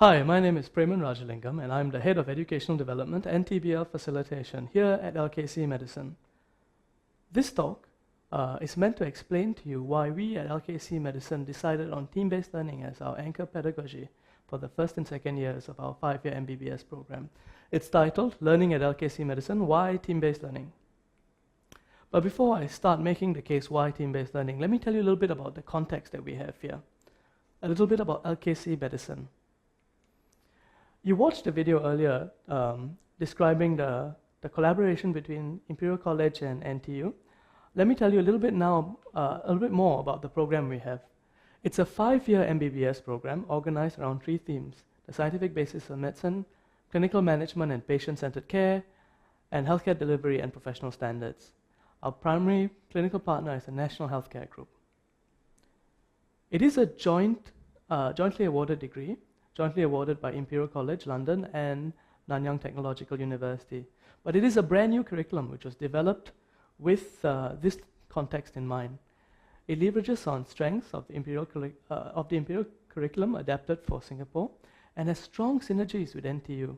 Hi, my name is Preman Rajalingam, and I'm the Head of Educational Development and TBL Facilitation here at LKC Medicine. This talk is meant to explain to you why we at LKC Medicine decided on team-based learning as our anchor pedagogy for the first and second years of our 5-year MBBS program. It's titled, Learning at LKC Medicine, Why Team-Based Learning? But before I start making the case why team-based learning, let me tell you a little bit about the context that we have here. A little bit about LKC Medicine. You watched a video earlier describing the collaboration between Imperial College and NTU. Let me tell you a little bit more about the program we have. It's a 5-year MBBS program organized around 3 themes: the scientific basis of medicine, clinical management and patient-centered care, and healthcare delivery and professional standards. Our primary clinical partner is the National Healthcare Group. It is a jointly awarded degree, jointly awarded by Imperial College London and Nanyang Technological University. But it is a brand new curriculum which was developed with this context in mind. It leverages on strengths of the Imperial curriculum adapted for Singapore and has strong synergies with NTU.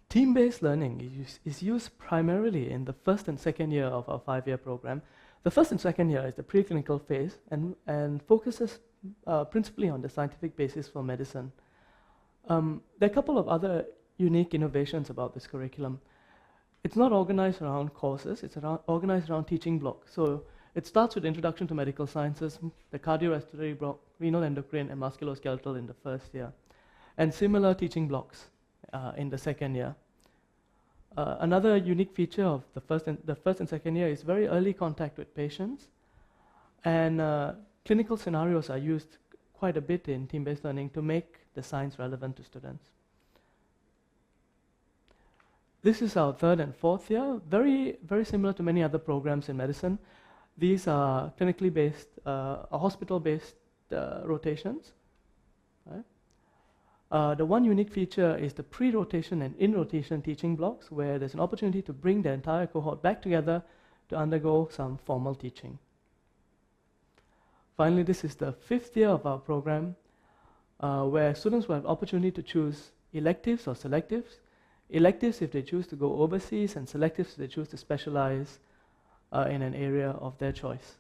Team-based learning is used primarily in the first and second year of our 5-year program. The first and second year is the preclinical phase and focuses principally on the scientific basis for medicine. There are a couple of other unique innovations about this curriculum. It's not organized around courses, it's organized around teaching blocks. So it starts with Introduction to Medical Sciences, the cardiorespiratory block, renal endocrine, and musculoskeletal in the first year, and similar teaching blocks in the second year. Another unique feature of the first and second year is very early contact with patients, and clinical scenarios are used quite a bit in team-based learning to make the science relevant to students. This is our 3rd and 4th year, very, very similar to many other programs in medicine. These are clinically based, hospital-based rotations. Right? The one unique feature is the pre-rotation and in-rotation teaching blocks, where there's an opportunity to bring the entire cohort back together to undergo some formal teaching. Finally, this is the 5th year of our program, where students will have opportunity to choose electives or selectives. Electives if they choose to go overseas, and selectives if they choose to specialize in an area of their choice.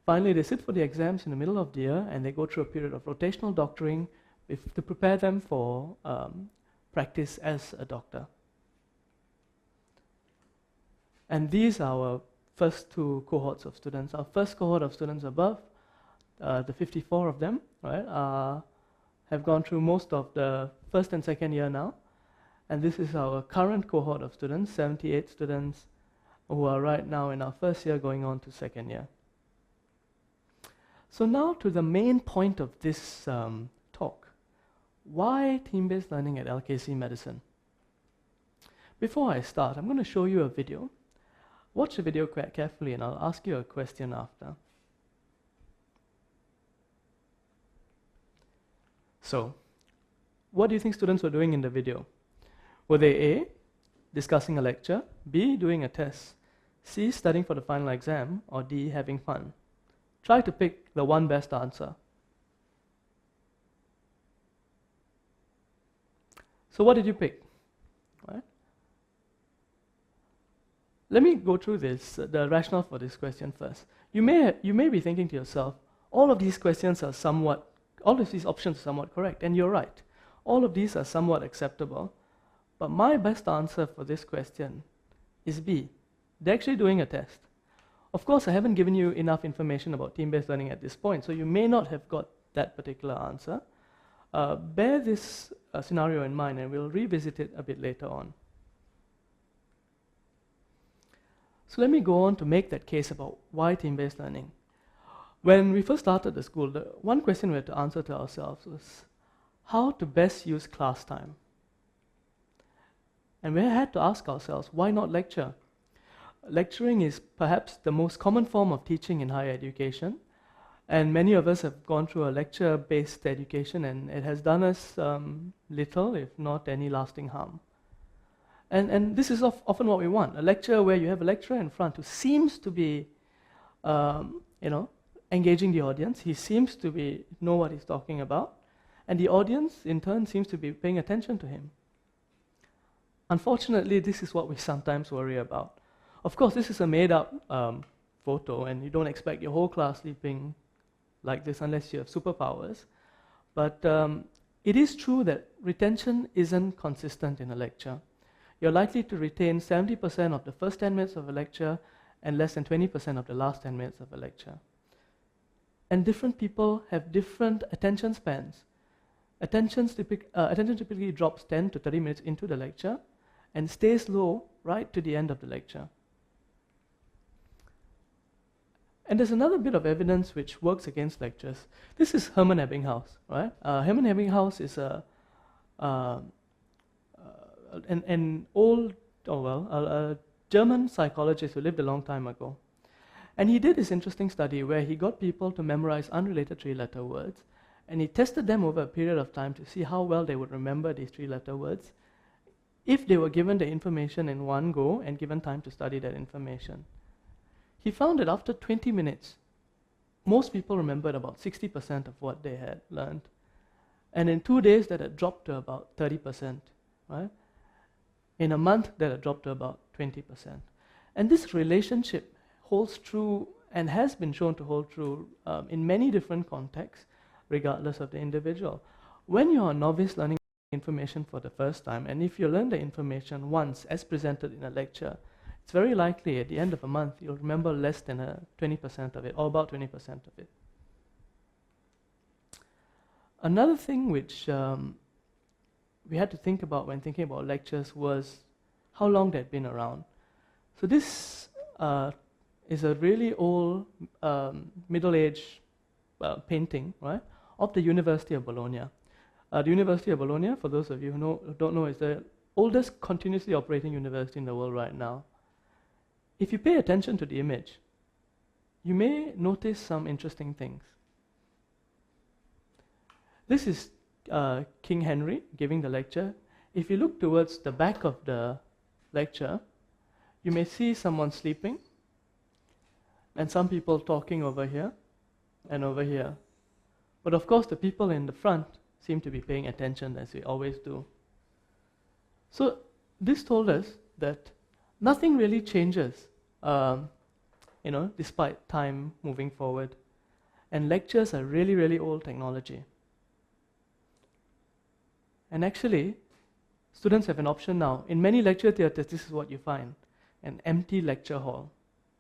Finally, they sit for the exams in the middle of the year, and they go through a period of rotational doctoring to prepare them for practice as a doctor. And these are our first 2 cohorts of students. Our first cohort of students above, the 54 of them, right, have gone through most of the first and second year now. And this is our current cohort of students, 78 students who are right now in our first year going on to second year. So now to the main point of this talk. Why team-based learning at LKC Medicine? Before I start, I'm going to show you a video. Watch the video quite carefully, and I'll ask you a question after. So, what do you think students were doing in the video? Were they A, discussing a lecture, B, doing a test, C, studying for the final exam, or D, having fun? Try to pick the one best answer. So what did you pick? Right? Let me go through the rationale for this question first. You may be thinking to yourself, all of these options are somewhat correct, and you're right. All of these are somewhat acceptable, but my best answer for this question is B. They're actually doing a test. Of course, I haven't given you enough information about team-based learning at this point, so you may not have got that particular answer. Bear this scenario in mind, and we'll revisit it a bit later on. So let me go on to make that case about why team-based learning. When we first started the school, the one question we had to answer to ourselves was how to best use class time. And we had to ask ourselves, why not lecture? Lecturing is perhaps the most common form of teaching in higher education, and many of us have gone through a lecture-based education, and it has done us little, if not any lasting harm. And this is often what we want, a lecture where you have a lecturer in front who seems to be engaging the audience. He seems to know what he's talking about, And the audience, in turn, seems to be paying attention to him. Unfortunately, this is what we sometimes worry about. Of course, this is a made-up photo, and you don't expect your whole class sleeping like this unless you have superpowers. But it is true that retention isn't consistent in a lecture. You're likely to retain 70% of the first 10 minutes of a lecture and less than 20% of the last 10 minutes of a lecture. And different people have different attention spans. Attention typically drops 10 to 30 minutes into the lecture and stays low right to the end of the lecture. And there's another bit of evidence which works against lectures. This is Hermann Ebbinghaus, right? Hermann Ebbinghaus is a German psychologist who lived a long time ago. And he did this interesting study where he got people to memorize unrelated three-letter words, and he tested them over a period of time to see how well they would remember these three-letter words if they were given the information in one go and given time to study that information. He found that after 20 minutes, most people remembered about 60% of what they had learned. And in 2 days, that had dropped to about 30%, right? In a month, that had dropped to about 20%. And this relationship holds true and has been shown to hold true in many different contexts, regardless of the individual. When you're a novice learning information for the first time, and if you learn the information once as presented in a lecture, it's very likely at the end of a month you'll remember less than 20% of it, or about 20% of it. Another thing which we had to think about when thinking about lectures was how long they'd been around. So this is a really old Middle-age painting, right, of the University of Bologna. The University of Bologna, for those of you who don't know, is the oldest continuously operating university in the world right now. If you pay attention to the image, you may notice some interesting things. This is King Henry giving the lecture. If you look towards the back of the lecture, you may see someone sleeping and some people talking over here and over here. But of course, the people in the front seem to be paying attention, as we always do. So this told us that nothing really changes, despite time moving forward. And lectures are really, really old technology. And actually, students have an option now. In many lecture theatres, this is what you find, an empty lecture hall.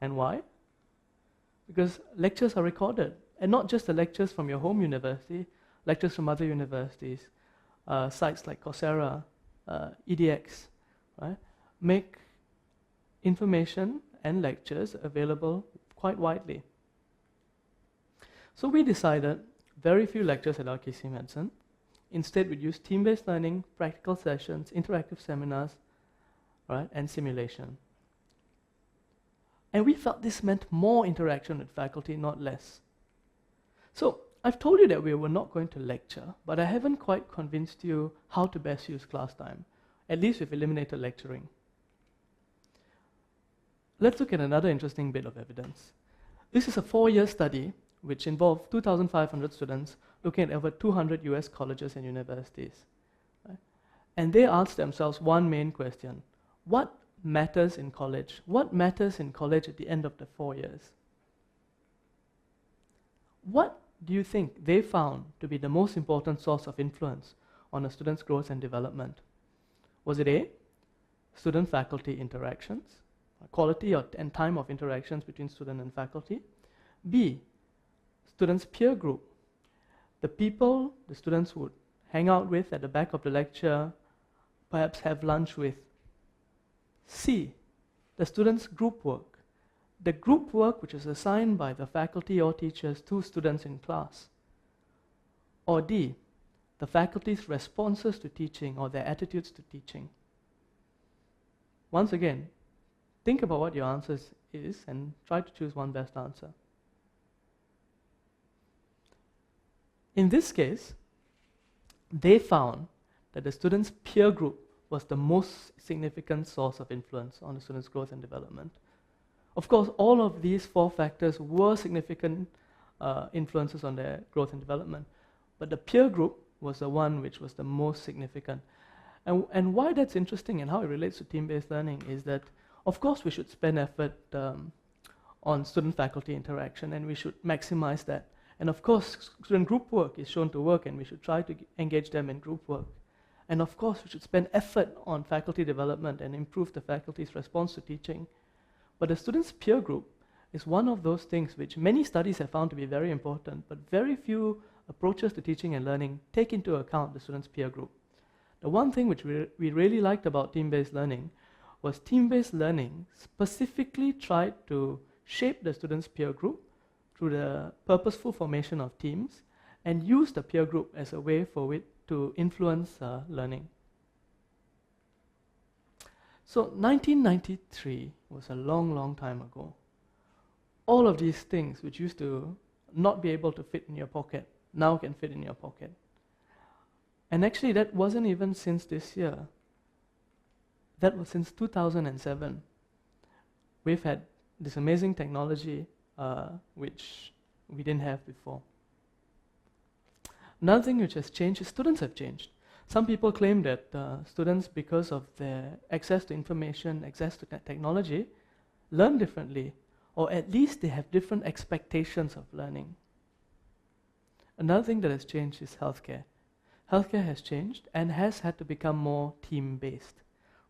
And why? Because lectures are recorded. And not just the lectures from your home university, lectures from other universities, sites like Coursera, EDX, right, make information and lectures available quite widely. So we decided very few lectures at LKC Medicine. Instead, we'd use team-based learning, practical sessions, interactive seminars, right, and simulation. And we felt this meant more interaction with faculty, not less. So I've told you that we were not going to lecture, but I haven't quite convinced you how to best use class time. At least we've eliminated lecturing. Let's look at another interesting bit of evidence. This is a 4-year study which involved 2,500 students looking at over 200 US colleges and universities. Right? And they asked themselves one main question: what matters in college? What matters in college at the end of the 4 years? What do you think they found to be the most important source of influence on a student's growth and development? Was it A, student-faculty interactions, quality and time of interactions between student and faculty? B, students' peer group, the people the students would hang out with at the back of the lecture, perhaps have lunch with. C, the students' group work, the group work which is assigned by the faculty or teachers to students in class. Or D, the faculty's responses to teaching or their attitudes to teaching. Once again, think about what your answer is and try to choose one best answer. In this case, they found that the students' peer group was the most significant source of influence on the students' growth and development. Of course, all of these 4 factors were significant influences on their growth and development, but the peer group was the one which was the most significant. And why that's interesting and how it relates to team-based learning is that, of course, we should spend effort on student-faculty interaction, and we should maximize that. And of course, student group work is shown to work, and we should try to engage them in group work. And of course, we should spend effort on faculty development and improve the faculty's response to teaching. But the student's peer group is one of those things which many studies have found to be very important, but very few approaches to teaching and learning take into account the student's peer group. The one thing which we really liked about team-based learning was team-based learning specifically tried to shape the student's peer group through the purposeful formation of teams and use the peer group as a way for it to influence learning. So 1993 was a long, long time ago. All of these things which used to not be able to fit in your pocket now can fit in your pocket. And actually that wasn't even since this year. That was since 2007. We've had this amazing technology which we didn't have before. Another thing which has changed is students have changed. Some people claim that students, because of their access to information, access to technology, learn differently, or at least they have different expectations of learning. Another thing that has changed is healthcare. Healthcare has changed and has had to become more team-based,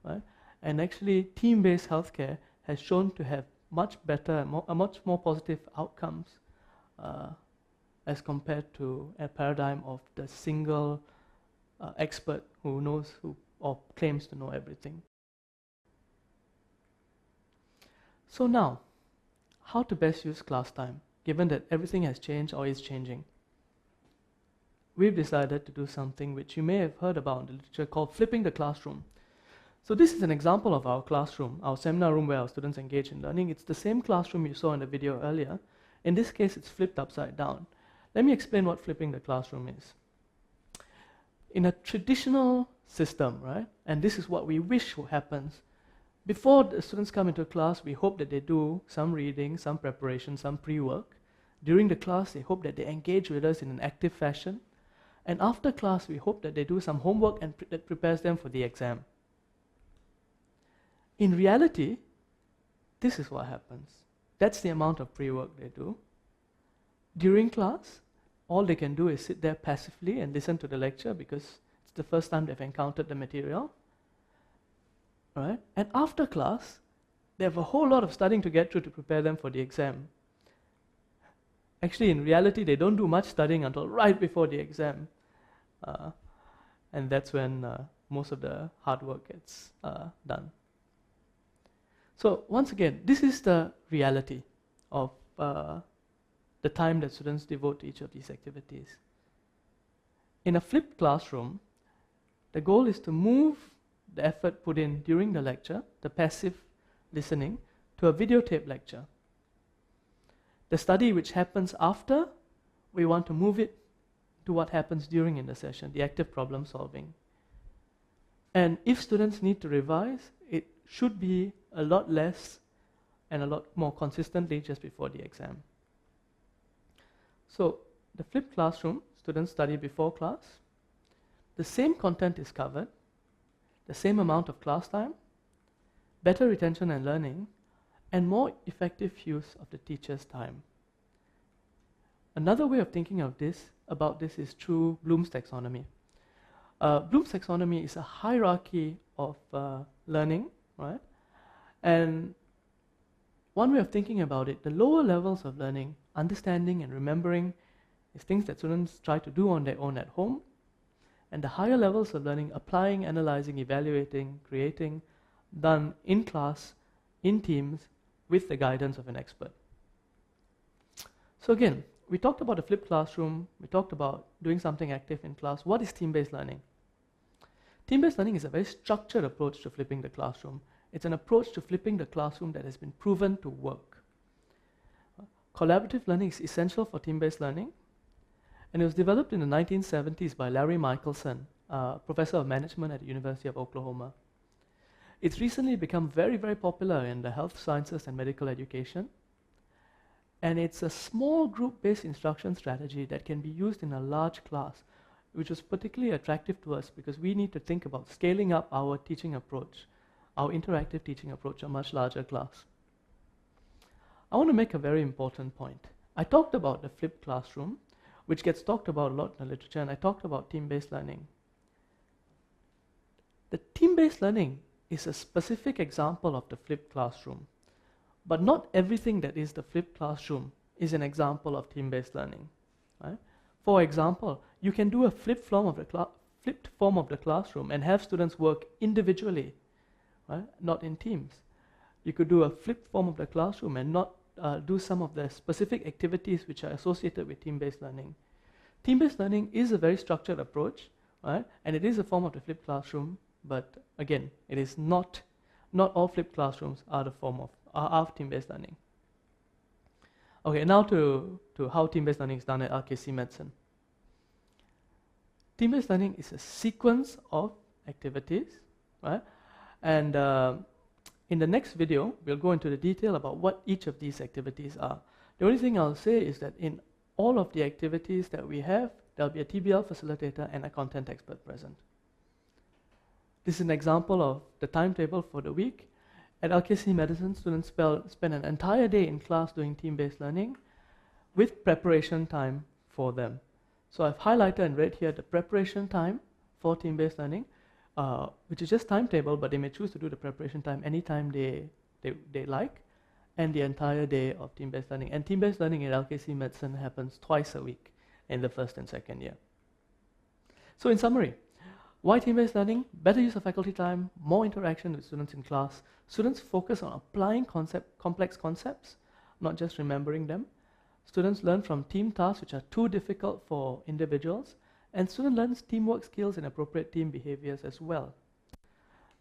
right? And actually, team-based healthcare has shown to have much better, much more positive outcomes as compared to a paradigm of the single expert who knows or claims to know everything. So now, how to best use class time, given that everything has changed or is changing? We've decided to do something which you may have heard about in the literature called flipping the classroom. So this is an example of our classroom, our seminar room where our students engage in learning. It's the same classroom you saw in the video earlier. In this case, it's flipped upside down. Let me explain what flipping the classroom is. In a traditional system, right, and this is what we wish happens, before the students come into class, we hope that they do some reading, some preparation, some pre-work. During the class, they hope that they engage with us in an active fashion. And after class, we hope that they do some homework and that prepares them for the exam. In reality, this is what happens. That's the amount of pre-work they do. During class, all they can do is sit there passively and listen to the lecture because it's the first time they've encountered the material. Right? And after class, they have a whole lot of studying to get through to prepare them for the exam. Actually, in reality, they don't do much studying until right before the exam. And that's when most of the hard work gets done. So once again, this is the reality of the time that students devote to each of these activities. In a flipped classroom, the goal is to move the effort put in during the lecture, the passive listening, to a videotape lecture. The study which happens after, we want to move it to what happens during in the session, the active problem solving. And if students need to revise, it should be a lot less and a lot more consistently just before the exam. So the flipped classroom, students study before class. The same content is covered, the same amount of class time, better retention and learning, and more effective use of the teacher's time. Another way of thinking about this is through Bloom's taxonomy. Bloom's taxonomy is a hierarchy of learning, right? And one way of thinking about it, the lower levels of learning, understanding and remembering, is things that students try to do on their own at home. And the higher levels of learning, applying, analyzing, evaluating, creating, done in class, in teams, with the guidance of an expert. So again, we talked about a flipped classroom, we talked about doing something active in class. What is team-based learning? Team-based learning is a very structured approach to flipping the classroom. It's an approach to flipping the classroom that has been proven to work. Collaborative learning is essential for team-based learning, and it was developed in the 1970s by Larry Michelson, professor of management at the University of Oklahoma. It's recently become very, very popular in the health sciences and medical education, and it's a small group-based instruction strategy that can be used in a large class. which was particularly attractive to us because we need to think about scaling up our teaching approach, our interactive teaching approach, a much larger class. I want to make a very important point. I talked about the flipped classroom, which gets talked about a lot in the literature, and I talked about team-based learning. The team-based learning is a specific example of the flipped classroom, but not everything that is the flipped classroom is an example of team-based learning. Right? For example, you can do a flipped form of the classroom and have students work individually, right? Not in teams. You could do a flipped form of the classroom and not do some of the specific activities which are associated with team-based learning. Team-based learning is a very structured approach, right? And it is a form of the flipped classroom, but again, it is not all flipped classrooms are the form of team-based learning. Okay, now to how team-based learning is done at LKC Medicine. Team-based learning is a sequence of activities, right? And in the next video, we'll go into the detail about what each of these activities are. The only thing I'll say is that in all of the activities that we have, there'll be a TBL facilitator and a content expert present. This is an example of the timetable for the week. At LKC Medicine, students spend an entire day in class doing team-based learning with preparation time for them. So I've highlighted in red here the preparation time for team-based learning, which is just timetable, but they may choose to do the preparation time anytime they like, and the entire day of team-based learning. And team-based learning at LKC Medicine happens twice a week in the first and second year. So in summary, why team-based learning? Better use of faculty time, more interaction with students in class. Students focus on applying complex concepts, not just remembering them. Students learn from team tasks which are too difficult for individuals, and student learns teamwork skills and appropriate team behaviors as well.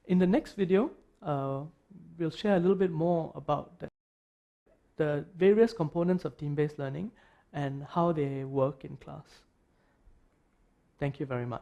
In the next video, we'll share a little bit more about the various components of team-based learning and how they work in class. Thank you very much.